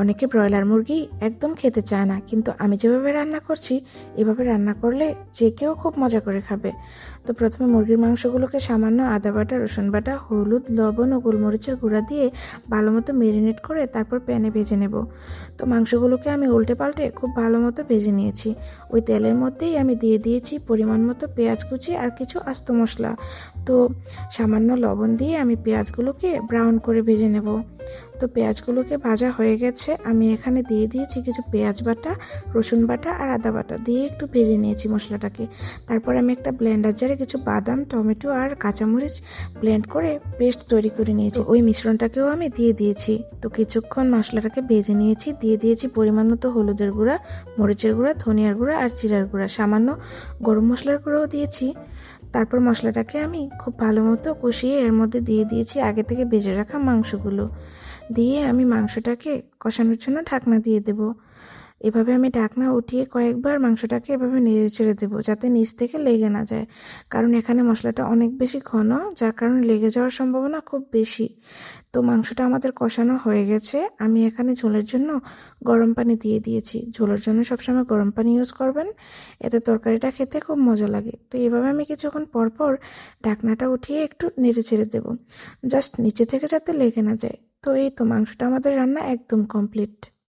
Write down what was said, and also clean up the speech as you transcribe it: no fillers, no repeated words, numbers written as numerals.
অনেকে ব্রয়লার মুরগি একদম খেতে চায় না, কিন্তু আমি যেভাবে রান্না করছি এভাবে রান্না করলে যে কেউ খুব মজা করে খাবে। তো প্রথমে মুরগির মাংসগুলোকে সামান্য আদা বাটা, রসুন বাটা, হলুদ, লবণ ও গোলমরিচের গুঁড়া দিয়ে ভালো মতো ম্যারিনেট করে তারপর প্যানে ভেজে নেব। তো মাংসগুলোকে আমি উল্টে পাল্টে খুব ভালো মতো ভেজে নিয়েছি। ওই তেলের মধ্যেই আমি দিয়ে দিয়েছি পরিমাণ মতো পেঁয়াজ কুচি আর কিছু আস্ত মশলা। তো সামান্য লবণ দিয়ে আমি পেঁয়াজগুলোকে ব্রাউন করে ভেজে নেব। তো পেঁয়াজগুলোকে ভাজা হয়ে গেছে, আমি এখানে দিয়ে দিয়েছি কিছু পেঁয়াজ বাটা, রসুন বাটা আর আদা বাটা দিয়ে একটু ভেজে নিয়েছি মশলাটাকে। তারপর আমি একটা ব্লেন্ডার জারে কিছু বাদাম, টমেটো আর কাঁচামরিচ ব্লেন্ড করে পেস্ট তৈরি করে নিয়েছি। ওই মিশ্রণটাকেও আমি দিয়ে দিয়েছি। তো কিছুক্ষণ মশলাটাকে ভেজে নিয়েছি, দিয়ে দিয়েছি পরিমাণ মতো হলুদের গুঁড়া, মরিচের গুঁড়া, ধনিয়ার গুঁড়া আর জিরার গুঁড়া, সামান্য গরম মশলার গুঁড়াও দিয়েছি। তারপর মশলাটাকে আমি খুব ভালো মতো কষিয়ে এর মধ্যে দিয়ে দিয়েছি আগে থেকে ভেজে রাখা মাংসগুলো। দিয়ে আমি মাংসটাকে কষানোর জন্য ঢাকনা দিয়ে দেব। এভাবে আমি ঢাকনা উঠিয়ে কয়েকবার মাংসটাকে এভাবে নেড়ে ছেড়ে দেবো, যাতে নিচ থেকে লেগে না যায়। কারণ এখানে মশলাটা অনেক বেশি ঘন, যার কারণে লেগে যাওয়ার সম্ভাবনা খুব বেশি। তো মাংসটা আমাদের কষানো হয়ে গেছে। আমি এখানে ঝোলের জন্য গরম পানি দিয়ে দিয়েছি। ঝোলের জন্য সবসময় গরম পানি ইউজ করবেন, এতে তরকারিটা খেতে খুব মজা লাগে। তো এভাবে আমি কিছুক্ষণ পর পর ঢাকনাটা উঠিয়ে একটু নেড়ে ছেড়ে দেবো, জাস্ট নিচে থেকে যাতে লেগে না যায়। তো এই তো মাংসটা আমাদের রান্না একদম কমপ্লিট।